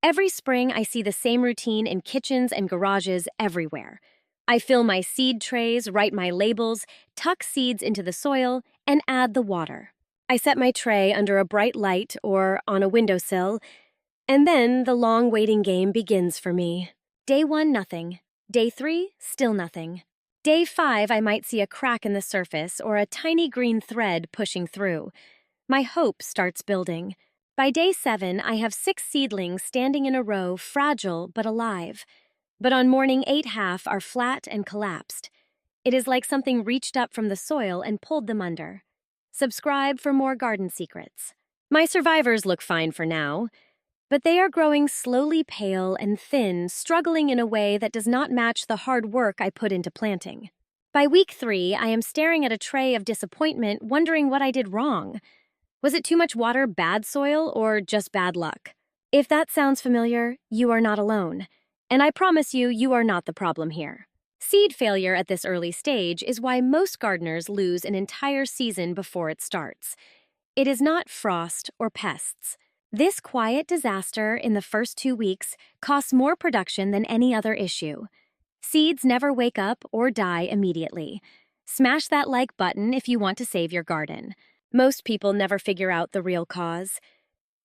Every spring, I see the same routine in kitchens and garages everywhere. I fill my seed trays, write my labels, tuck seeds into the soil, and add the water. I set my tray under a bright light or on a windowsill, and then the long waiting game begins for me. Day 1, nothing. Day 3, still nothing. Day 5, I might see a crack in the surface or a tiny green thread pushing through. My hope starts building. By day 7, I have 6 seedlings standing in a row, fragile but alive. But on morning 8 are flat and collapsed. It is like something reached up from the soil and pulled them under. Subscribe for more garden secrets. My survivors look fine for now, but they are growing slowly pale and thin, struggling in a way that does not match the hard work I put into planting. By week 3, I am staring at a tray of disappointment, wondering what I did wrong. Was it too much water, bad soil, or just bad luck? If that sounds familiar, you are not alone. And I promise you, you are not the problem here. Seed failure at this early stage is why most gardeners lose an entire season before it starts. It is not frost or pests. This quiet disaster in the first 2 weeks costs more production than any other issue. Seeds never wake up or die immediately. Smash that like button if you want to save your garden. Most people never figure out the real cause.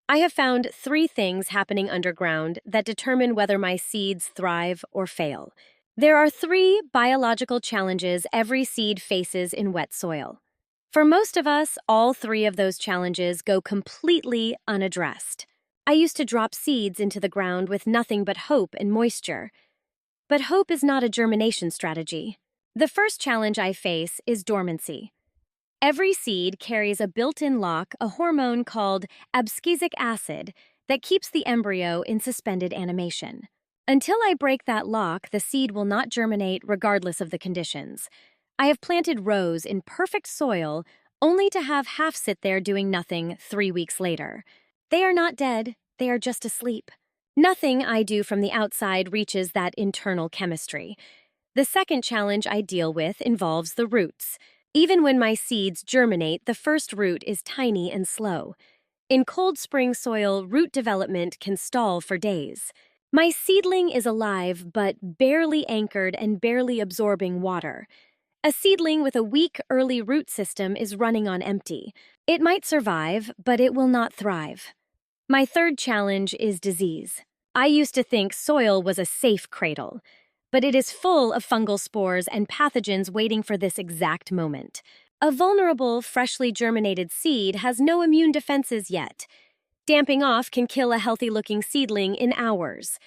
I have found 3 things happening underground that determine whether my seeds thrive or fail. There are 3 biological challenges every seed faces in wet soil. For most of us, all 3 of those challenges go completely unaddressed. I used to drop seeds into the ground with nothing but hope and moisture. But hope is not a germination strategy. The first challenge I face is dormancy. Every seed carries a built-in lock, a hormone called abscisic acid, that keeps the embryo in suspended animation. Until I break that lock, the seed will not germinate regardless of the conditions. I have planted rows in perfect soil, only to have half sit there doing nothing 3 weeks later. They are not dead, they are just asleep. Nothing I do from the outside reaches that internal chemistry. The second challenge I deal with involves the roots. Even when my seeds germinate, the first root is tiny and slow. In cold spring soil, root development can stall for days. My seedling is alive, but barely anchored and barely absorbing water. A seedling with a weak early root system is running on empty. It might survive, but it will not thrive. My third challenge is disease. I used to think soil was a safe cradle, but it is full of fungal spores and pathogens waiting for this exact moment. A vulnerable, freshly germinated seed has no immune defenses yet. Damping off can kill a healthy-looking seedling in hours.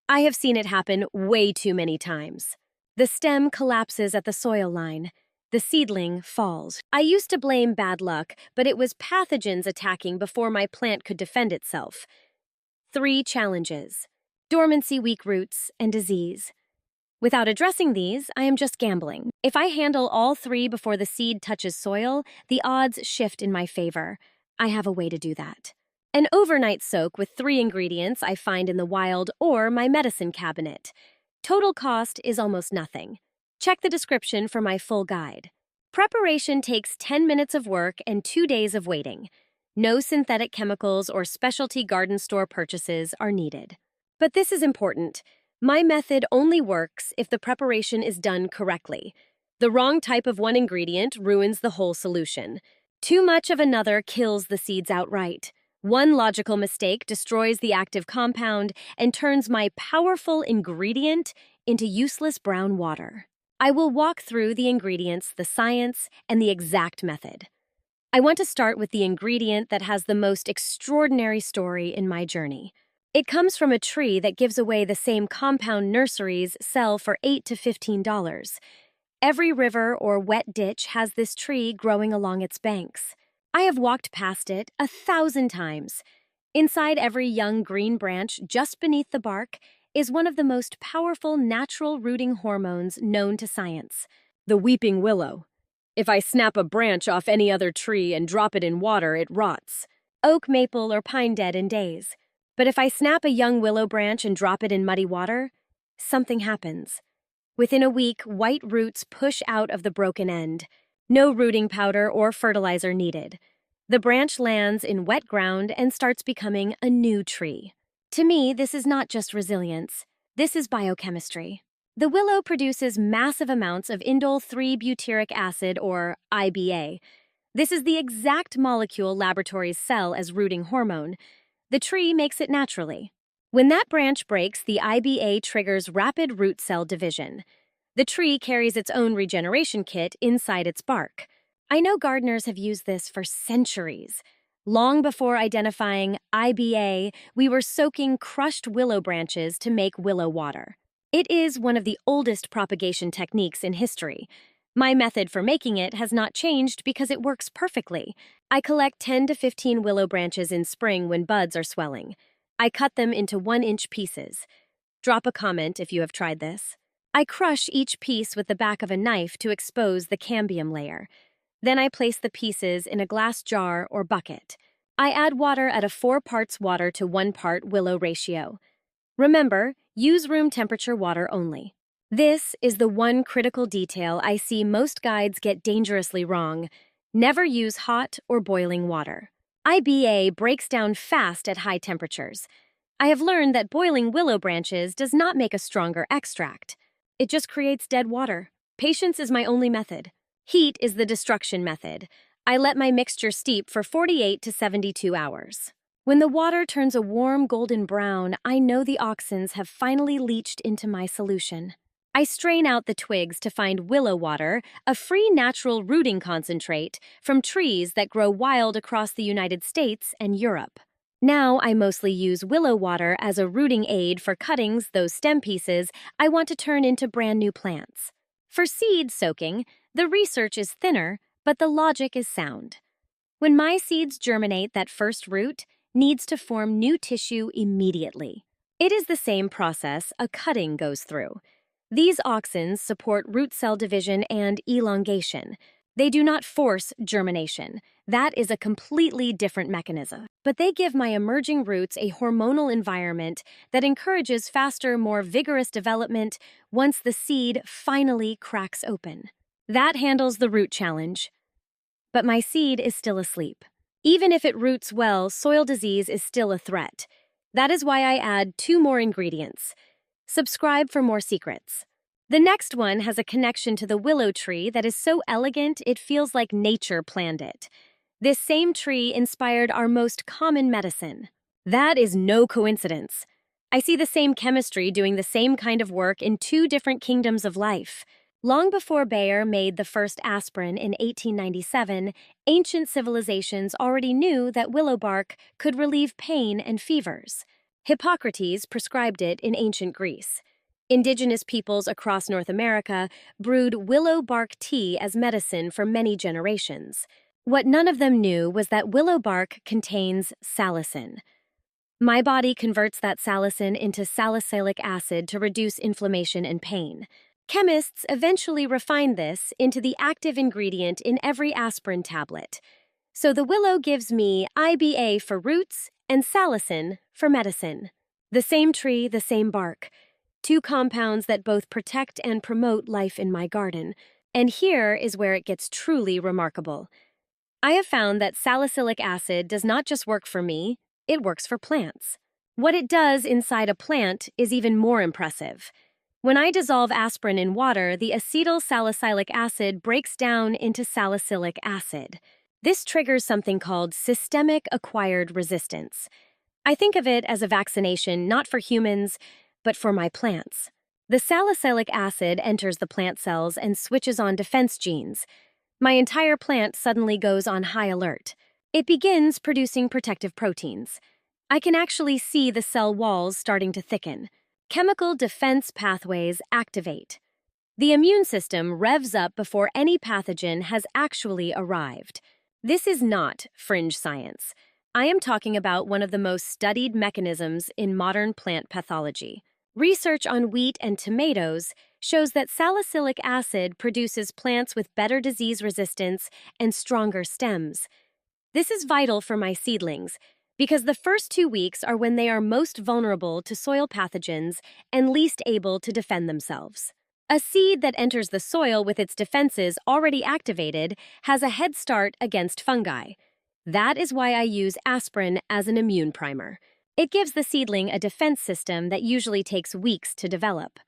I have seen it happen way too many times. The stem collapses at the soil line. The seedling falls. I used to blame bad luck, but it was pathogens attacking before my plant could defend itself. 3 challenges: dormancy, weak roots, and disease. Without addressing these, I am just gambling. If I handle all 3 before the seed touches soil, the odds shift in my favor. I have a way to do that. An overnight soak with 3 ingredients I find in the wild or my medicine cabinet. Total cost is almost nothing. Check the description for my full guide. Preparation takes 10 minutes of work and 2 days of waiting. No synthetic chemicals or specialty garden store purchases are needed. But this is important. My method only works if the preparation is done correctly. The wrong type of one ingredient ruins the whole solution. Too much of another kills the seeds outright. One logical mistake destroys the active compound and turns my powerful ingredient into useless brown water. I will walk through the ingredients, the science, and the exact method. I want to start with the ingredient that has the most extraordinary story in my journey. It comes from a tree that gives away the same compound nurseries sell for $8 to $15. Every river or wet ditch has this tree growing along its banks. I have walked past it 1,000 times. Inside every young green branch, just beneath the bark, is one of the most powerful natural rooting hormones known to science, the weeping willow. If I snap a branch off any other tree and drop it in water, it rots. Oak, maple, or pine dead in days. But if I snap a young willow branch and drop it in muddy water, something happens. Within a week, white roots push out of the broken end. No rooting powder or fertilizer needed. The branch lands in wet ground and starts becoming a new tree. To me, this is not just resilience. This is biochemistry. The willow produces massive amounts of indole 3-butyric acid, or IBA. This is the exact molecule laboratories sell as rooting hormone. The tree makes it naturally. When that branch breaks, the IBA triggers rapid root cell division. The tree carries its own regeneration kit inside its bark. I know gardeners have used this for centuries. Long before identifying IBA, we were soaking crushed willow branches to make willow water. It is one of the oldest propagation techniques in history. My method for making it has not changed because it works perfectly. I collect 10 to 15 willow branches in spring when buds are swelling. I cut them into 1-inch pieces. Drop a comment if you have tried this. I crush each piece with the back of a knife to expose the cambium layer. Then I place the pieces in a glass jar or bucket. I add water at a 4 parts water to 1 part willow ratio. Remember, use room temperature water only. This is the one critical detail I see most guides get dangerously wrong. Never use hot or boiling water. IBA breaks down fast at high temperatures. I have learned that boiling willow branches does not make a stronger extract. It just creates dead water. Patience is my only method. Heat is the destruction method. I let my mixture steep for 48 to 72 hours. When the water turns a warm golden brown, I know the auxins have finally leached into my solution. I strain out the twigs to find willow water, a free natural rooting concentrate from trees that grow wild across the United States and Europe. Now I mostly use willow water as a rooting aid for cuttings, those stem pieces I want to turn into brand new plants. For seed soaking, the research is thinner, but the logic is sound. When my seeds germinate, that first root needs to form new tissue immediately. It is the same process a cutting goes through. These auxins support root cell division and elongation. They do not force germination. That is a completely different mechanism. But they give my emerging roots a hormonal environment that encourages faster, more vigorous development once the seed finally cracks open. That handles the root challenge. But my seed is still asleep. Even if it roots well, soil disease is still a threat. That is why I add 2 more ingredients. Subscribe for more secrets. The next one has a connection to the willow tree that is so elegant it feels like nature planned it. This same tree inspired our most common medicine. That is no coincidence. I see the same chemistry doing the same kind of work in 2 different kingdoms of life. Long before Bayer made the first aspirin in 1897, ancient civilizations already knew that willow bark could relieve pain and fevers. Hippocrates prescribed it in ancient Greece. Indigenous peoples across North America brewed willow bark tea as medicine for many generations. What none of them knew was that willow bark contains salicin. My body converts that salicin into salicylic acid to reduce inflammation and pain. Chemists eventually refined this into the active ingredient in every aspirin tablet. So the willow gives me IBA for roots and salicin for medicine. The same tree, the same bark. 2 compounds that both protect and promote life in my garden. And here is where it gets truly remarkable. I have found that salicylic acid does not just work for me, it works for plants. What it does inside a plant is even more impressive. When I dissolve aspirin in water, the acetyl salicylic acid breaks down into salicylic acid. This triggers something called systemic acquired resistance. I think of it as a vaccination not for humans, but for my plants. The salicylic acid enters the plant cells and switches on defense genes. My entire plant suddenly goes on high alert. It begins producing protective proteins. I can actually see the cell walls starting to thicken. Chemical defense pathways activate. The immune system revs up before any pathogen has actually arrived. This is not fringe science. I am talking about one of the most studied mechanisms in modern plant pathology. Research on wheat and tomatoes shows that salicylic acid produces plants with better disease resistance and stronger stems. This is vital for my seedlings because the first 2 weeks are when they are most vulnerable to soil pathogens and least able to defend themselves. A seed that enters the soil with its defenses already activated has a head start against fungi. That is why I use aspirin as an immune primer. It gives the seedling a defense system that usually takes weeks to develop.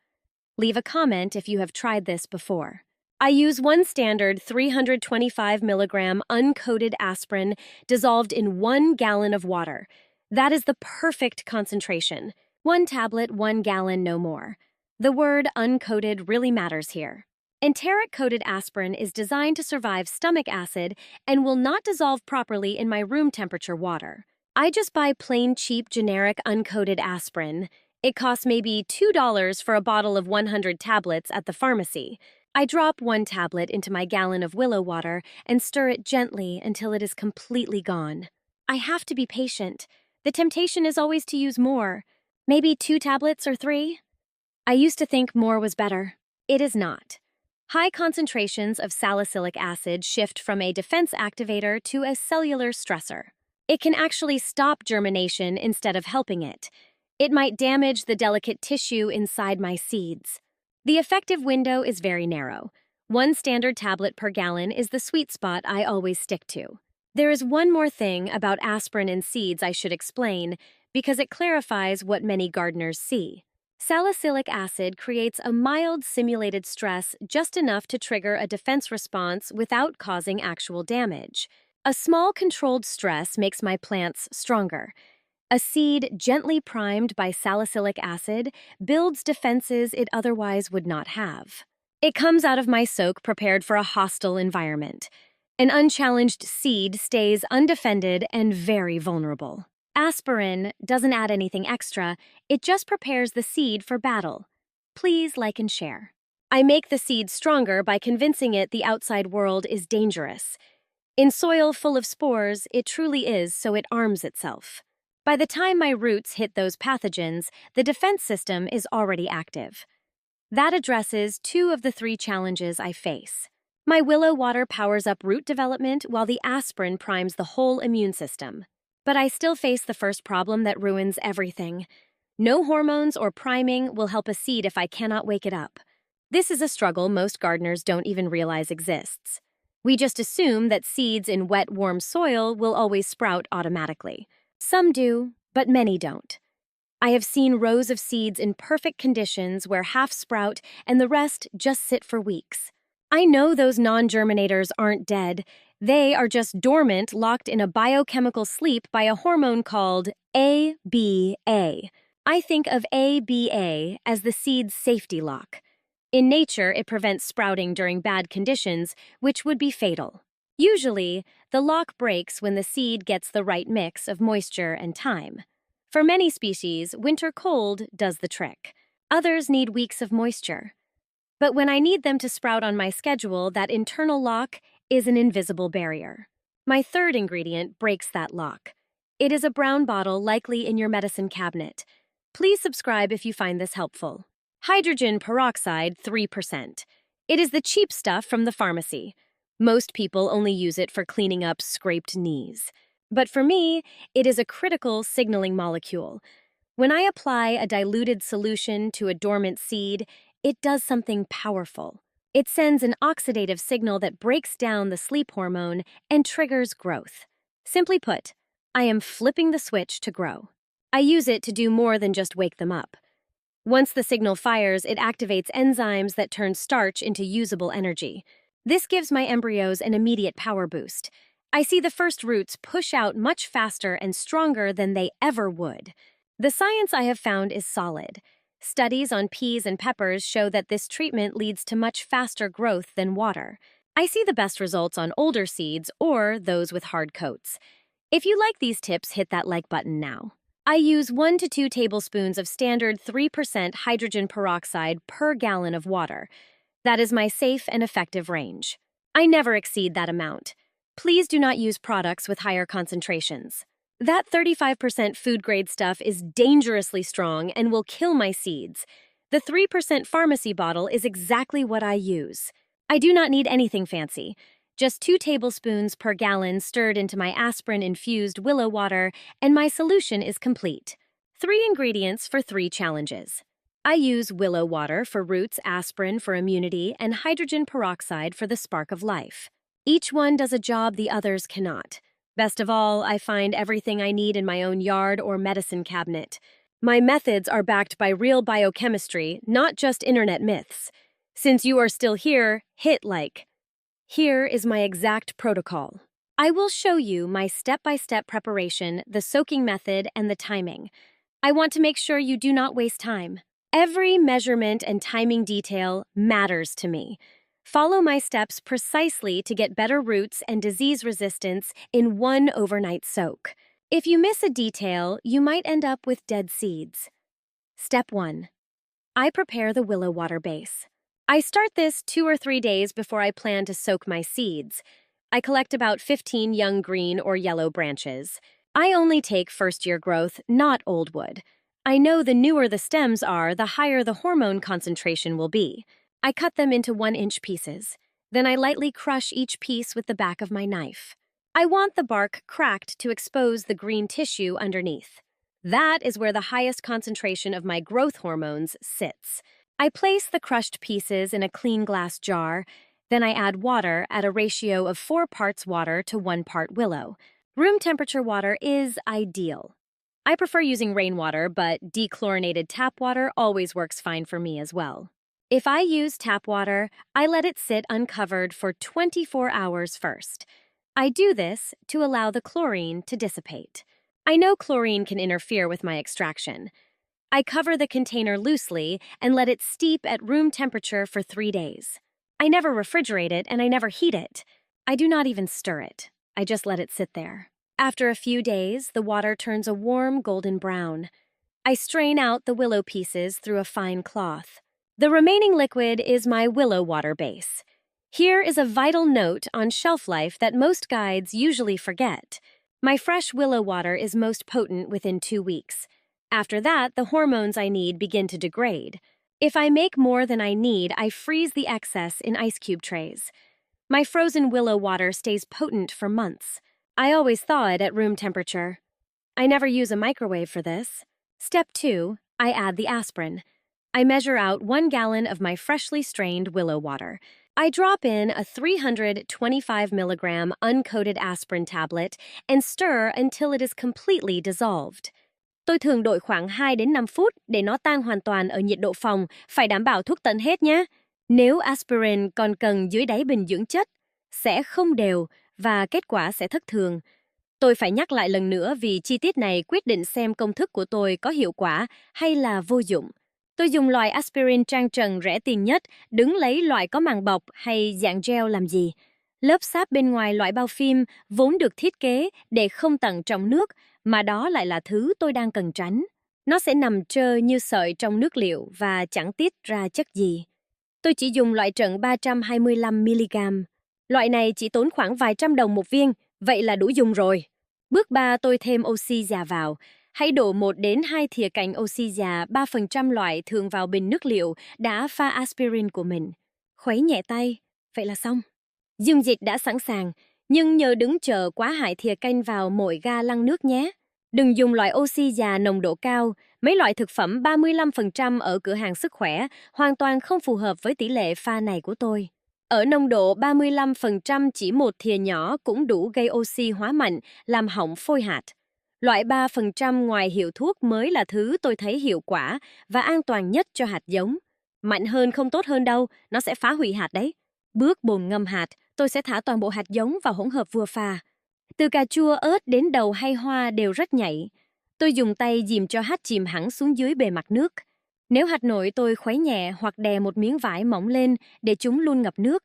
Leave a comment if you have tried this before. I use one standard 325 milligram uncoated aspirin dissolved in 1 gallon of water. That is the perfect concentration. 1 tablet, 1 gallon, no more. The word uncoated really matters here. Enteric-coated aspirin is designed to survive stomach acid and will not dissolve properly in my room temperature water. I just buy plain cheap generic uncoated aspirin. It costs maybe $2 for a bottle of 100 tablets at the pharmacy. I drop 1 tablet into my gallon of Willow water and stir it gently until it is completely gone. I have to be patient. The temptation is always to use more. Maybe 2 tablets or 3? I used to think more was better. It is not. High concentrations of salicylic acid shift from a defense activator to a cellular stressor. It can actually stop germination instead of helping it. It might damage the delicate tissue inside my seeds. The effective window is very narrow. 1 standard tablet per gallon is the sweet spot I always stick to. There is one more thing about aspirin and seeds I should explain because it clarifies what many gardeners see. Salicylic acid creates a mild simulated stress just enough to trigger a defense response without causing actual damage. A small controlled stress makes my plants stronger. A seed gently primed by salicylic acid builds defenses it otherwise would not have. It comes out of my soak prepared for a hostile environment. An unchallenged seed stays undefended and very vulnerable. Aspirin doesn't add anything extra, it just prepares the seed for battle. Please like and share. I make the seed stronger by convincing it the outside world is dangerous. In soil full of spores, it truly is, so it arms itself. By the time my roots hit those pathogens, the defense system is already active. That addresses 2 of the 3 challenges I face. My Willow water powers up root development while the aspirin primes the whole immune system. But I still face the first problem that ruins everything. No hormones or priming will help a seed if I cannot wake it up. This is a struggle most gardeners don't even realize exists. We just assume that seeds in wet, warm soil will always sprout automatically. Some do, but many don't. I have seen rows of seeds in perfect conditions where half sprout and the rest just sit for weeks. I know those non-germinators aren't dead. They are just dormant, locked in a biochemical sleep by a hormone called ABA. I think of ABA as the seed's safety lock. In nature, it prevents sprouting during bad conditions, which would be fatal. Usually, the lock breaks when the seed gets the right mix of moisture and time. For many species, winter cold does the trick. Others need weeks of moisture. But when I need them to sprout on my schedule, that internal lock is an invisible barrier. My third ingredient breaks that lock. It is a brown bottle likely in your medicine cabinet. Please subscribe if you find this helpful. Hydrogen peroxide 3%. It is the cheap stuff from the pharmacy. Most people only use it for cleaning up scraped knees. But for me, it is a critical signaling molecule. When I apply a diluted solution to a dormant seed, it does something powerful. It sends an oxidative signal that breaks down the sleep hormone and triggers growth. Simply put, I am flipping the switch to grow. I use it to do more than just wake them up. Once the signal fires, it activates enzymes that turn starch into usable energy. This gives my embryos an immediate power boost. I see the first roots push out much faster and stronger than they ever would. The science I have found is solid. Studies on peas and peppers show that this treatment leads to much faster growth than water. I see the best results on older seeds or those with hard coats. If you like these tips, hit that like button now. I use 1 to 2 tablespoons of standard 3% hydrogen peroxide per gallon of water. That is my safe and effective range. I never exceed that amount. Please do not use products with higher concentrations. That 35% food-grade stuff is dangerously strong and will kill my seeds. The 3% pharmacy bottle is exactly what I use. I do not need anything fancy. Just 2 tablespoons per gallon stirred into my aspirin-infused Willow water, and my solution is complete. 3 ingredients for 3 challenges. I use Willow water for roots, aspirin for immunity, and hydrogen peroxide for the spark of life. Each one does a job the others cannot. Best of all, I find everything I need in my own yard or medicine cabinet. My methods are backed by real biochemistry, not just internet myths. Since you are still here, hit like. Here is my exact protocol. I will show you my step-by-step preparation, the soaking method, and the timing. I want to make sure you do not waste time. Every measurement and timing detail matters to me. Follow my steps precisely to get better roots and disease resistance in one overnight soak. If you miss a detail, you might end up with dead seeds. Step 1. I prepare the willow water base. I start this 2 or 3 days before I plan to soak my seeds. I collect about 15 young green or yellow branches. I only take first-year growth, not old wood. I know the newer the stems are, the higher the hormone concentration will be. I cut them into 1-inch pieces. Then I lightly crush each piece with the back of my knife. I want the bark cracked to expose the green tissue underneath. That is where the highest concentration of my growth hormones sits. I place the crushed pieces in a clean glass jar. Then I add water at a ratio of 4 parts water to 1 part willow. Room temperature water is ideal. I prefer using rainwater, but dechlorinated tap water always works fine for me as well. If I use tap water, I let it sit uncovered for 24 hours first. I do this to allow the chlorine to dissipate. I know chlorine can interfere with my extraction. I cover the container loosely and let it steep at room temperature for 3 days. I never refrigerate it and I never heat it. I do not even stir it. I just let it sit there. After a few days, the water turns a warm golden brown. I strain out the willow pieces through a fine cloth. The remaining liquid is my willow water base. Here is a vital note on shelf life that most guides usually forget. My fresh willow water is most potent within 2 weeks. After that, the hormones I need begin to degrade. If I make more than I need, I freeze the excess in ice cube trays. My frozen willow water stays potent for months. I always thaw it at room temperature. I never use a microwave for this. Step 2, I add the aspirin. I measure out 1 gallon of my freshly strained willow water. I drop in a 325 milligram uncoated aspirin tablet and stir until it is completely dissolved. Tôi thường đợi khoảng 2 đến 5 phút để nó tan hoàn toàn ở nhiệt độ phòng, phải đảm bảo thuốc tận hết nhé. Nếu aspirin còn cần dưới đáy bình dưỡng chất, sẽ không đều và kết quả sẽ thất thường. Tôi phải nhắc lại lần nữa vì chi tiết này quyết định xem công thức của tôi có hiệu quả hay là vô dụng. Tôi dùng loại aspirin trang trần rẻ tiền nhất, đừng lấy loại có màng bọc hay dạng gel làm gì. Lớp sáp bên ngoài loại bao phim vốn được thiết kế để không tận trong nước, mà đó lại là thứ tôi đang cần tránh. Nó sẽ nằm trơ như sợi trong nước liệu và chẳng tiết ra chất gì. Tôi chỉ dùng loại trận 325mg. Loại này chỉ tốn khoảng vài trăm đồng một viên, vậy là đủ dùng rồi. Bước 3, tôi thêm oxy già vào. Hãy đổ 1 đến 2 thìa cành oxy già 3% loại thường vào bình nước liệu đã pha aspirin của mình. Khuấy nhẹ tay, vậy là xong. Dung dịch đã sẵn sàng, nhưng nhờ đứng chờ quá hại thìa canh vào mỗi ga lăn nước nhé. Đừng dùng loại oxy già nồng độ cao, mấy loại thực phẩm 35% ở cửa hàng sức khỏe hoàn toàn không phù hợp với tỷ lệ pha này của tôi. Ở nồng độ 35% chỉ 1 thìa nhỏ cũng đủ gây oxy hóa mạnh, làm hỏng phôi hạt. Loại 3% ngoài hiệu thuốc mới là thứ tôi thấy hiệu quả và an toàn nhất cho hạt giống. Mạnh hơn không tốt hơn đâu, nó sẽ phá hủy hạt đấy. Bước bồn ngâm hạt, tôi sẽ thả toàn bộ hạt giống vào hỗn hợp vừa pha. Từ cà chua ớt đến đầu hay hoa đều rất nhạy. Tôi dùng tay dìm cho hạt chìm hẳn xuống dưới bề mặt nước. Nếu hạt nổi tôi khuấy nhẹ hoặc đè một miếng vải mỏng lên để chúng luôn ngập nước.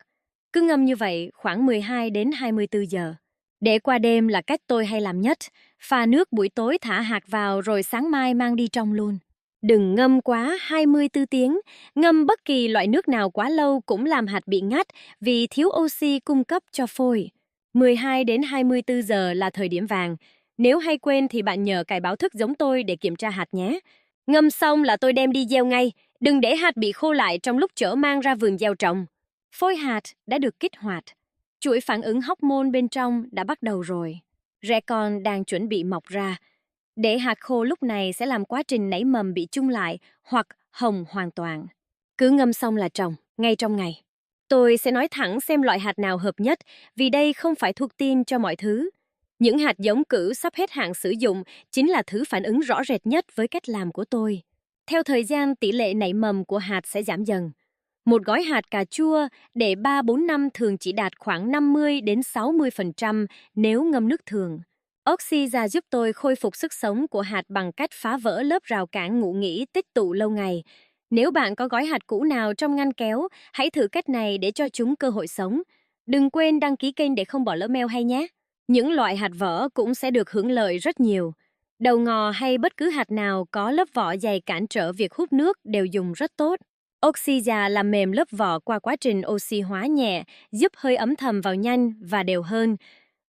Cứ ngâm như vậy khoảng 12 đến 24 giờ. Để qua đêm là cách tôi hay làm nhất. Pha nước buổi tối thả hạt vào rồi sáng mai mang đi trong luôn. Đừng ngâm quá 24 tiếng. Ngâm bất kỳ loại nước nào quá lâu cũng làm hạt bị ngắt vì thiếu oxy cung cấp cho phôi. 12 đến 24 giờ là thời điểm vàng. Nếu hay quên thì bạn nhờ cài báo thức giống tôi để kiểm tra hạt nhé. Ngâm xong là tôi đem đi gieo ngay. Đừng để hạt bị khô lại trong lúc chở mang ra vườn gieo trồng. Phôi hạt đã được kích hoạt. Chuỗi phản ứng hormone bên trong đã bắt đầu rồi. Rễ con đang chuẩn bị mọc ra. Để hạt khô lúc này sẽ làm quá trình nảy mầm bị chung lại hoặc hồng hoàn toàn. Cứ ngâm xong là trồng, ngay trong ngày. Tôi sẽ nói thẳng xem loại hạt nào hợp nhất vì đây không phải thuốc tiên cho mọi thứ. Những hạt giống cũ sắp hết hạn sử dụng chính là thứ phản ứng rõ rệt nhất với cách làm của tôi. Theo thời gian, tỷ lệ nảy mầm của hạt sẽ giảm dần. Một gói hạt cà chua để 3-4 năm thường chỉ đạt khoảng 50 đến 60% nếu ngâm nước thường. Oxyza giúp tôi khôi phục sức sống của hạt bằng cách phá vỡ lớp rào cản ngụ nghỉ tích tụ lâu ngày. Nếu bạn có gói hạt cũ nào trong ngăn kéo, hãy thử cách này để cho chúng cơ hội sống. Đừng quên đăng ký kênh để không bỏ lỡ mail hay nhé. Những loại hạt vỏ cũng sẽ được hưởng lợi rất nhiều. Đậu ngò hay bất cứ hạt nào có lớp vỏ dày cản trở việc hút nước đều dùng rất tốt. Oxyza làm mềm lớp vỏ qua quá trình oxy hóa nhẹ, giúp hơi ấm thầm vào nhanh và đều hơn.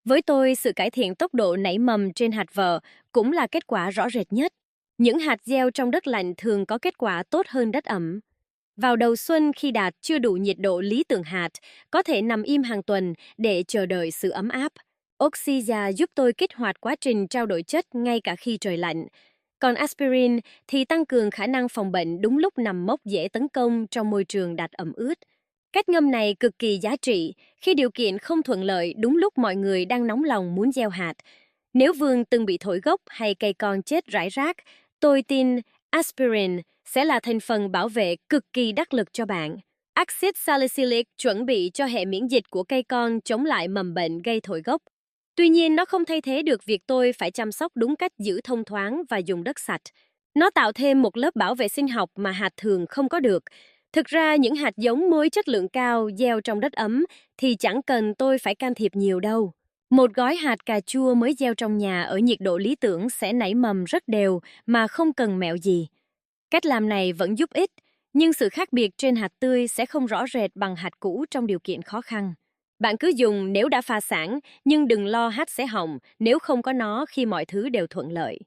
Với tôi, sự cải thiện tốc độ nảy mầm trên hạt vỏ cũng là kết quả rõ rệt nhất. Những hạt gieo trong đất lạnh thường có kết quả tốt hơn đất ẩm. Vào đầu xuân khi đạt chưa đủ nhiệt độ lý tưởng hạt, có thể nằm im hàng tuần để chờ đợi sự ấm áp. Oxyza giúp tôi kích hoạt quá trình trao đổi chất ngay cả khi trời lạnh. Còn Aspirin thì tăng cường khả năng phòng bệnh đúng lúc nằm mốc dễ tấn công trong môi trường đạt ẩm ướt. Cách ngâm này cực kỳ giá trị khi điều kiện không thuận lợi đúng lúc mọi người đang nóng lòng muốn gieo hạt. Nếu vườn từng bị thổi gốc hay cây con chết rải rác, tôi tin Aspirin sẽ là thành phần bảo vệ cực kỳ đắc lực cho bạn. Axit Salicylic chuẩn bị cho hệ miễn dịch của cây con chống lại mầm bệnh gây thổi gốc. Tuy nhiên, nó không thay thế được việc tôi phải chăm sóc đúng cách, giữ thông thoáng và dùng đất sạch. Nó tạo thêm một lớp bảo vệ sinh học mà hạt thường không có được. Thực ra, những hạt giống muối chất lượng cao gieo trong đất ấm thì chẳng cần tôi phải can thiệp nhiều đâu. Một gói hạt cà chua mới gieo trong nhà ở nhiệt độ lý tưởng sẽ nảy mầm rất đều mà không cần mẹo gì. Cách làm này vẫn giúp ích, nhưng sự khác biệt trên hạt tươi sẽ không rõ rệt bằng hạt cũ trong điều kiện khó khăn. Bạn cứ dùng nếu đã pha sẵn, nhưng đừng lo hạt sẽ hỏng nếu không có nó khi mọi thứ đều thuận lợi.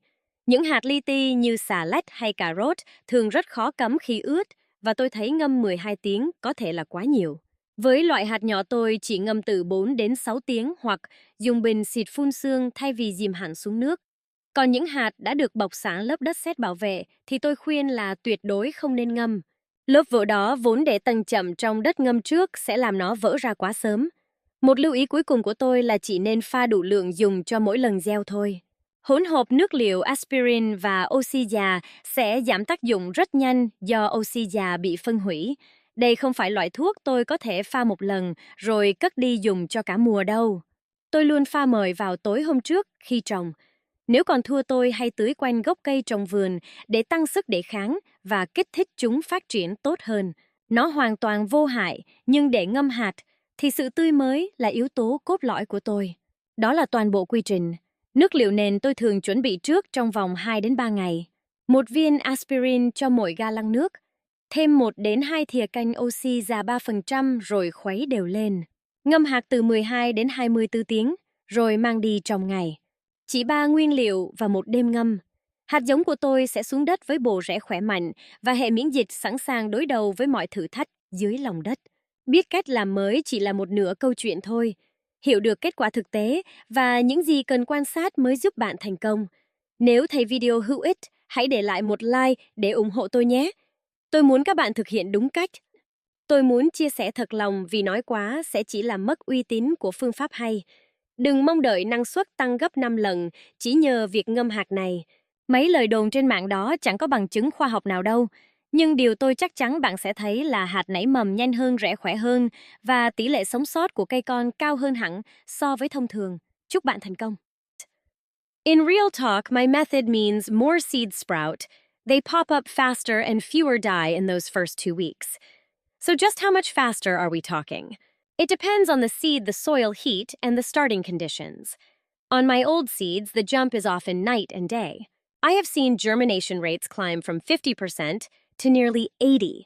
Những hạt li ti như xà lách hay cà rốt thường rất khó cắm khi ướt, và tôi thấy ngâm 12 tiếng có thể là quá nhiều. Với loại hạt nhỏ tôi chỉ ngâm từ 4 đến 6 tiếng hoặc dùng bình xịt phun sương thay vì dìm hẳn xuống nước. Còn những hạt đã được bọc sẵn lớp đất sét bảo vệ thì tôi khuyên là tuyệt đối không nên ngâm. Lớp vỏ đó vốn để tầng chậm trong đất ngâm trước sẽ làm nó vỡ ra quá sớm. Một lưu ý cuối cùng của tôi là chỉ nên pha đủ lượng dùng cho mỗi lần gieo thôi. Hỗn hợp nước liệu Aspirin và Oxyza sẽ giảm tác dụng rất nhanh do Oxyza bị phân hủy. Đây không phải loại thuốc tôi có thể pha một lần rồi cất đi dùng cho cả mùa đâu. Tôi luôn pha mời vào tối hôm trước khi trồng. Nếu còn thua, tôi hay tưới quanh gốc cây trong vườn để tăng sức đề kháng và kích thích chúng phát triển tốt hơn. Nó hoàn toàn vô hại, nhưng để ngâm hạt thì sự tươi mới là yếu tố cốt lõi của tôi. Đó là toàn bộ quy trình. Nước liệu nền tôi thường chuẩn bị trước trong vòng 2 đến 3 ngày. Một viên aspirin cho mỗi ga lăng nước. Thêm 1 đến 2 thìa canh oxy già 3% rồi khuấy đều lên. Ngâm hạt từ 12 đến 24 tiếng, rồi mang đi trong ngày. Chỉ 3 nguyên liệu và 1 đêm ngâm. Hạt giống của tôi sẽ xuống đất với bộ rễ khỏe mạnh và hệ miễn dịch sẵn sàng đối đầu với mọi thử thách dưới lòng đất. Biết cách làm mới chỉ là một nửa câu chuyện thôi. Hiểu được kết quả thực tế và những gì cần quan sát mới giúp bạn thành công. Nếu thấy video hữu ích, hãy để lại một like để ủng hộ tôi nhé. Tôi muốn các bạn thực hiện đúng cách. Tôi muốn chia sẻ thật lòng vì nói quá sẽ chỉ làm mất uy tín của phương pháp hay. Đừng mong đợi năng suất tăng gấp 5 lần chỉ nhờ việc ngâm hạt này. Mấy lời đồn trên mạng đó chẳng có bằng chứng khoa học nào đâu. Nhưng điều tôi chắc chắn bạn sẽ thấy là hạt nảy mầm nhanh hơn, rễ khỏe hơn và tỷ lệ sống sót của cây con cao hơn hẳn so với thông thường. Chúc bạn thành công! In real talk, my method means more seeds sprout. They pop up faster and fewer die in those first 2 weeks. So just how much faster are we talking? It depends on the seed, the soil heat, and the starting conditions. On my old seeds, the jump is often night and day. I have seen germination rates climb from 50% to nearly 80%.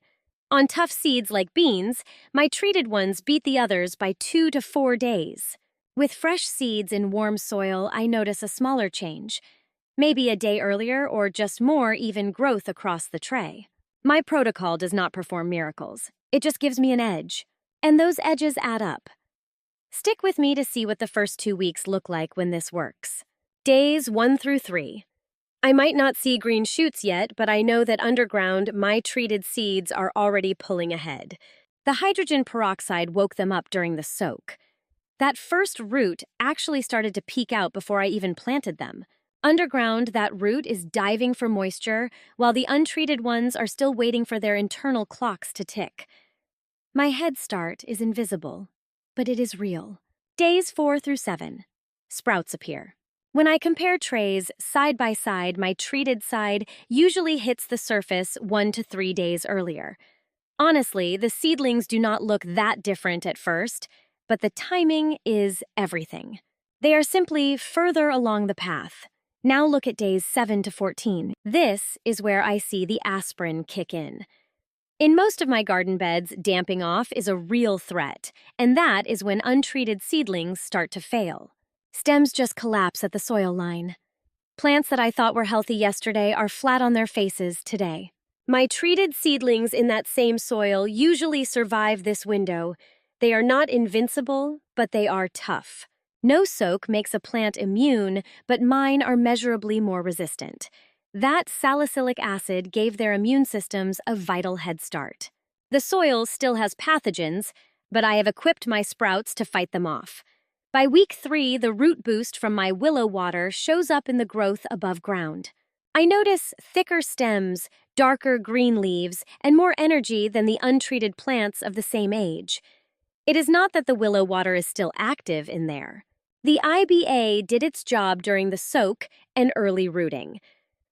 On tough seeds like beans, my treated ones beat the others by 2 to 4 days. With fresh seeds in warm soil, I notice a smaller change, maybe a day earlier or just more even growth across the tray. My protocol does not perform miracles. It just gives me an edge. And those edges add up. Stick with me to see what the first 2 weeks look like when this works. Days 1 through 3. I might not see green shoots yet, but I know that underground, my treated seeds are already pulling ahead. The hydrogen peroxide woke them up during the soak. That first root actually started to peek out before I even planted them. Underground, that root is diving for moisture, while the untreated ones are still waiting for their internal clocks to tick. My head start is invisible, but it is real. Days 4 through 7. Sprouts appear. When I compare trays side by side, my treated side usually hits the surface 1 to 3 days earlier. Honestly, the seedlings do not look that different at first, but the timing is everything. They are simply further along the path. Now look at days 7 to 14. This is where I see the aspirin kick in. In most of my garden beds, damping off is a real threat, and that is when untreated seedlings start to fail. Stems just collapse at the soil line. Plants that I thought were healthy yesterday are flat on their faces today. My treated seedlings in that same soil usually survive this window. They are not invincible, but they are tough. No soak makes a plant immune, but mine are measurably more resistant. That salicylic acid gave their immune systems a vital head start. The soil still has pathogens, but I have equipped my sprouts to fight them off. By week 3, the root boost from my willow water shows up in the growth above ground. I notice thicker stems, darker green leaves, and more energy than the untreated plants of the same age. It is not that the willow water is still active in there. The IBA did its job during the soak and early rooting.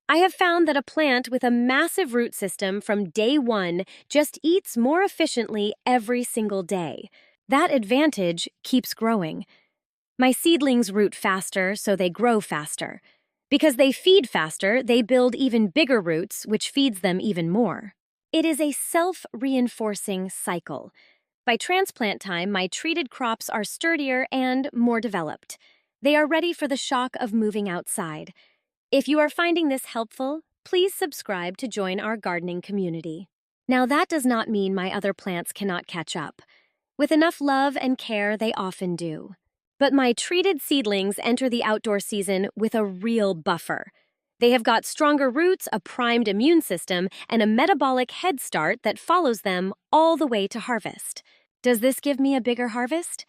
I have found that a plant with a massive root system from day 1 just eats more efficiently every single day. That advantage keeps growing. My seedlings root faster, so they grow faster. Because they feed faster, they build even bigger roots, which feeds them even more. It is a self-reinforcing cycle. By transplant time, my treated crops are sturdier and more developed. They are ready for the shock of moving outside. If you are finding this helpful, please subscribe to join our gardening community. Now, that does not mean my other plants cannot catch up. With enough love and care, they often do. But my treated seedlings enter the outdoor season with a real buffer. They have got stronger roots, a primed immune system, and a metabolic head start that follows them all the way to harvest. Does this give me a bigger harvest?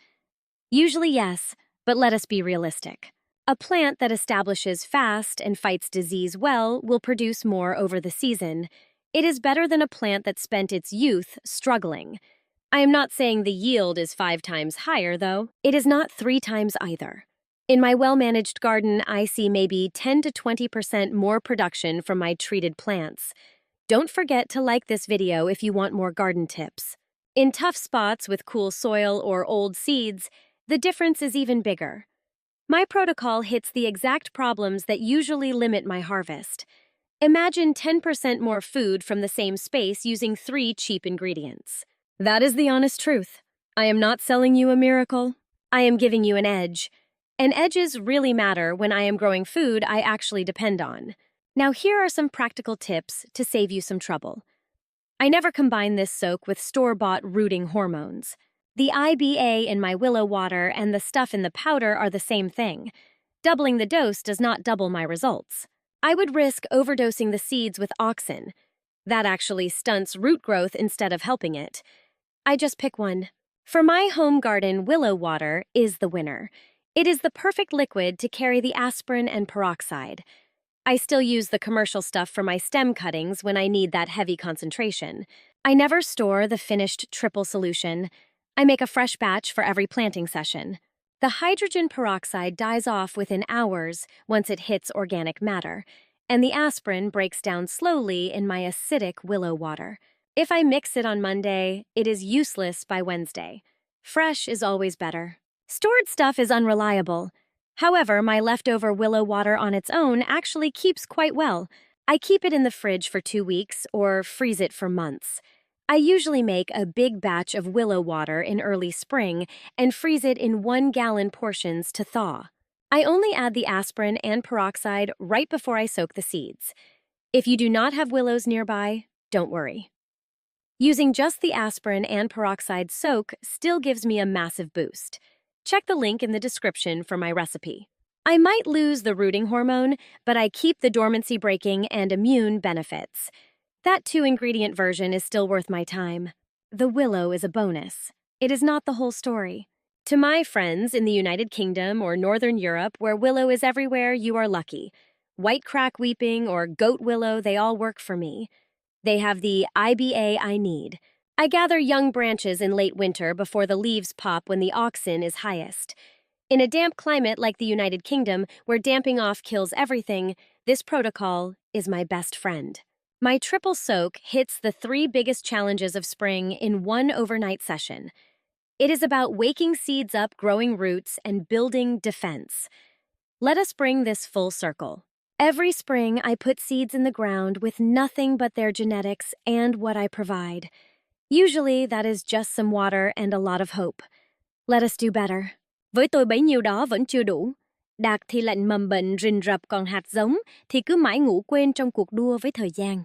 Usually yes, but let us be realistic. A plant that establishes fast and fights disease well will produce more over the season. It is better than a plant that spent its youth struggling. I am not saying the yield is 5 times higher, though. It is not 3 times either. In my well-managed garden, I see maybe 10 to 20% more production from my treated plants. Don't forget to like this video if you want more garden tips. In tough spots with cool soil or old seeds, the difference is even bigger. My protocol hits the exact problems that usually limit my harvest. Imagine 10% more food from the same space using 3 cheap ingredients. That is the honest truth. I am not selling you a miracle. I am giving you an edge. And edges really matter when I am growing food I actually depend on. Now here are some practical tips to save you some trouble. I never combine this soak with store-bought rooting hormones. The IBA in my willow water and the stuff in the powder are the same thing. Doubling the dose does not double my results. I would risk overdosing the seeds with auxin. That actually stunts root growth instead of helping it. I just pick one. For my home garden, willow water is the winner. It is the perfect liquid to carry the aspirin and peroxide. I still use the commercial stuff for my stem cuttings when I need that heavy concentration. I never store the finished triple solution. I make a fresh batch for every planting session. The hydrogen peroxide dies off within hours once it hits organic matter, and the aspirin breaks down slowly in my acidic willow water. If I mix it on Monday, it is useless by Wednesday. Fresh is always better. Stored stuff is unreliable. However, my leftover willow water on its own actually keeps quite well. I keep it in the fridge for 2 weeks or freeze it for months. I usually make a big batch of willow water in early spring and freeze it in 1-gallon portions to thaw. I only add the aspirin and peroxide right before I soak the seeds. If you do not have willows nearby, don't worry. Using just the aspirin and peroxide soak still gives me a massive boost. Check the link in the description for my recipe. I might lose the rooting hormone, but I keep the dormancy breaking and immune benefits. That 2-ingredient version is still worth my time. The willow is a bonus. It is not the whole story. To my friends in the United Kingdom or Northern Europe, where willow is everywhere, you are lucky. White crack weeping or goat willow, they all work for me. They have the IBA I need. I gather young branches in late winter before the leaves pop when the auxin is highest. In a damp climate like the United Kingdom, where damping off kills everything, this protocol is my best friend. My triple soak hits the 3 biggest challenges of spring in one overnight session. It is about waking seeds up, growing roots, and building defense. Let us bring this full circle. Every spring, I put seeds in the ground with nothing but their genetics and what I provide. Usually, that is just some water and a lot of hope. Let us do better. Với tôi bấy nhiêu đó vẫn chưa đủ. Đạt thì lạnh mầm bệnh rình rập, còn hạt giống thì cứ mãi ngủ quên trong cuộc đua với thời gian.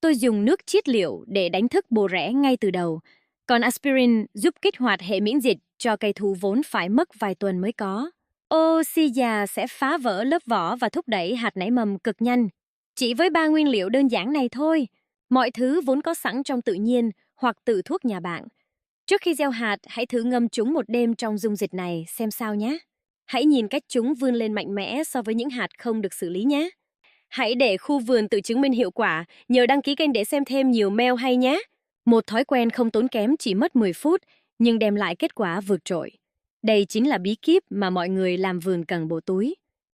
Tôi dùng nước chiết liệu để đánh thức bồ rễ ngay từ đầu. Còn Aspirin giúp kích hoạt hệ miễn dịch cho cây thụ vốn phải mất vài tuần mới có. Oxy già sẽ phá vỡ lớp vỏ và thúc đẩy hạt nảy mầm cực nhanh. Chỉ với 3 nguyên liệu đơn giản này thôi, mọi thứ vốn có sẵn trong tự nhiên hoặc tự thuốc nhà bạn. Trước khi gieo hạt, hãy thử ngâm chúng một đêm trong dung dịch này xem sao nhé. Hãy nhìn cách chúng vươn lên mạnh mẽ so với những hạt không được xử lý nhé. Hãy để khu vườn tự chứng minh hiệu quả, nhớ đăng ký kênh để xem thêm nhiều mail hay nhé. Một thói quen không tốn kém chỉ mất 10 phút, nhưng đem lại kết quả vượt trội. Đây chính là bí kíp mà mọi người làm vườn cần bộ túi.